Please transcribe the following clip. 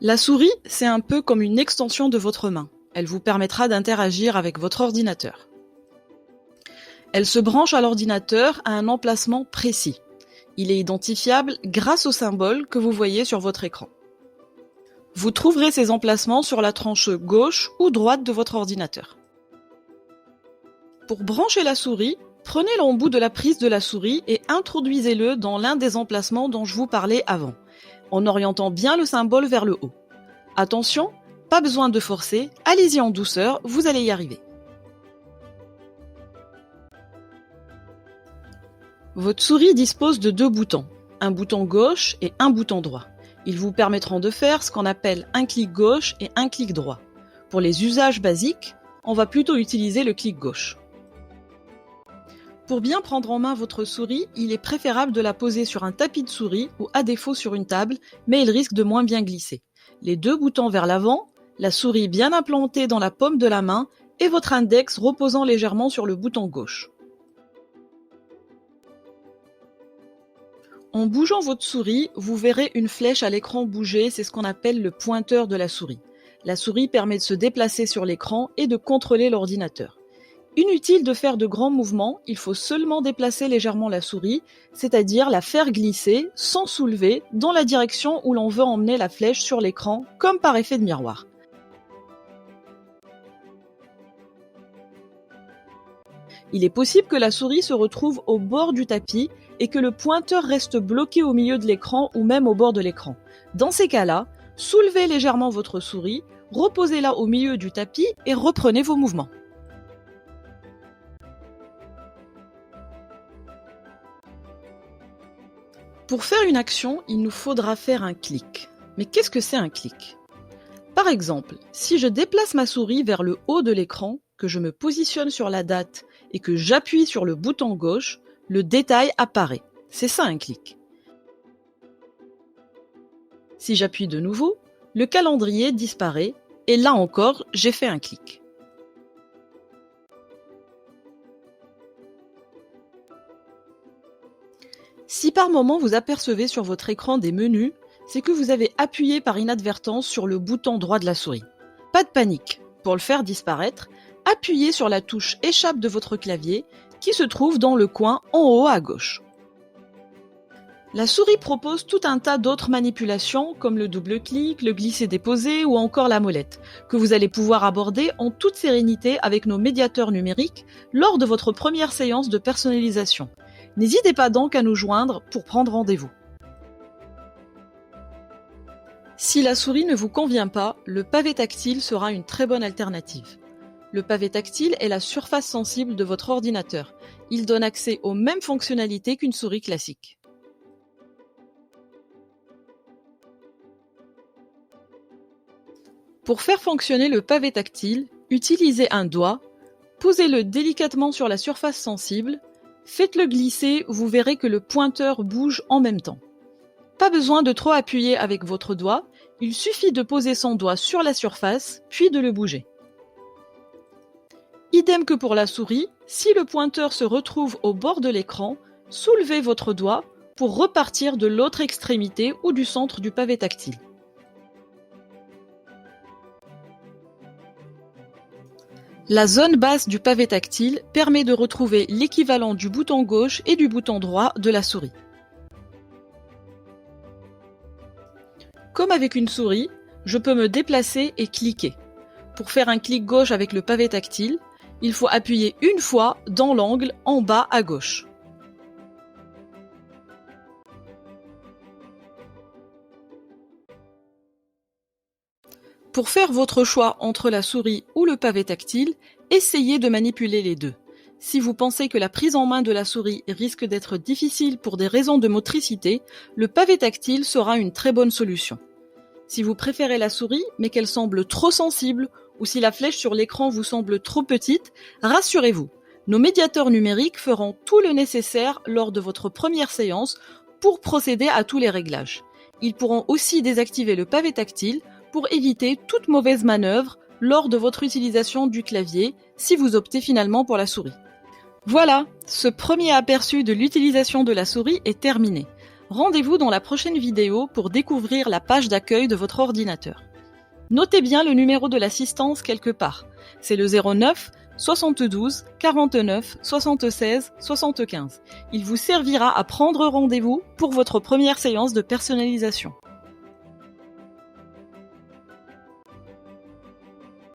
La souris, c'est un peu comme une extension de votre main. Elle vous permettra d'interagir avec votre ordinateur. Elle se branche à l'ordinateur à un emplacement précis. Il est identifiable grâce au symbole que vous voyez sur votre écran. Vous trouverez ces emplacements sur la tranche gauche ou droite de votre ordinateur. Pour brancher la souris, prenez l'embout de la prise de la souris et introduisez-le dans l'un des emplacements dont je vous parlais avant, en orientant bien le symbole vers le haut. Attention, pas besoin de forcer, allez-y en douceur, vous allez y arriver. Votre souris dispose de deux boutons, un bouton gauche et un bouton droit. Ils vous permettront de faire ce qu'on appelle un clic gauche et un clic droit. Pour les usages basiques, on va plutôt utiliser le clic gauche. Pour bien prendre en main votre souris, il est préférable de la poser sur un tapis de souris ou à défaut sur une table, mais il risque de moins bien glisser. Les deux boutons vers l'avant, la souris bien implantée dans la paume de la main et votre index reposant légèrement sur le bouton gauche. En bougeant votre souris, vous verrez une flèche à l'écran bouger, c'est ce qu'on appelle le pointeur de la souris. La souris permet de se déplacer sur l'écran et de contrôler l'ordinateur. Inutile de faire de grands mouvements, il faut seulement déplacer légèrement la souris, c'est-à-dire la faire glisser, sans soulever, dans la direction où l'on veut emmener la flèche sur l'écran, comme par effet de miroir. Il est possible que la souris se retrouve au bord du tapis et que le pointeur reste bloqué au milieu de l'écran ou même au bord de l'écran. Dans ces cas-là, soulevez légèrement votre souris, reposez-la au milieu du tapis et reprenez vos mouvements. Pour faire une action, il nous faudra faire un clic. Mais qu'est-ce que c'est un clic ? Par exemple, si je déplace ma souris vers le haut de l'écran, que je me positionne sur la date et que j'appuie sur le bouton gauche, le détail apparaît. C'est ça un clic. Si j'appuie de nouveau, le calendrier disparaît et là encore, j'ai fait un clic. Si par moment vous apercevez sur votre écran des menus, c'est que vous avez appuyé par inadvertance sur le bouton droit de la souris. Pas de panique, pour le faire disparaître, appuyez sur la touche échappe de votre clavier qui se trouve dans le coin en haut à gauche. La souris propose tout un tas d'autres manipulations comme le double-clic, le glisser-déposer ou encore la molette, que vous allez pouvoir aborder en toute sérénité avec nos médiateurs numériques lors de votre première séance de personnalisation. N'hésitez pas donc à nous joindre pour prendre rendez-vous. Si la souris ne vous convient pas, le pavé tactile sera une très bonne alternative. Le pavé tactile est la surface sensible de votre ordinateur. Il donne accès aux mêmes fonctionnalités qu'une souris classique. Pour faire fonctionner le pavé tactile, utilisez un doigt, posez-le délicatement sur la surface sensible, faites-le glisser, vous verrez que le pointeur bouge en même temps. Pas besoin de trop appuyer avec votre doigt, il suffit de poser son doigt sur la surface, puis de le bouger. Idem que pour la souris, si le pointeur se retrouve au bord de l'écran, soulevez votre doigt pour repartir de l'autre extrémité ou du centre du pavé tactile. La zone basse du pavé tactile permet de retrouver l'équivalent du bouton gauche et du bouton droit de la souris. Comme avec une souris, je peux me déplacer et cliquer. Pour faire un clic gauche avec le pavé tactile, il faut appuyer une fois dans l'angle en bas à gauche. Pour faire votre choix entre la souris ou le pavé tactile, essayez de manipuler les deux. Si vous pensez que la prise en main de la souris risque d'être difficile pour des raisons de motricité, le pavé tactile sera une très bonne solution. Si vous préférez la souris, mais qu'elle semble trop sensible, ou si la flèche sur l'écran vous semble trop petite, rassurez-vous, nos médiateurs numériques feront tout le nécessaire lors de votre première séance pour procéder à tous les réglages. Ils pourront aussi désactiver le pavé tactile pour éviter toute mauvaise manœuvre lors de votre utilisation du clavier si vous optez finalement pour la souris. Voilà, ce premier aperçu de l'utilisation de la souris est terminé. Rendez-vous dans la prochaine vidéo pour découvrir la page d'accueil de votre ordinateur. Notez bien le numéro de l'assistance quelque part. C'est le 09 72 49 76 75. Il vous servira à prendre rendez-vous pour votre première séance de personnalisation.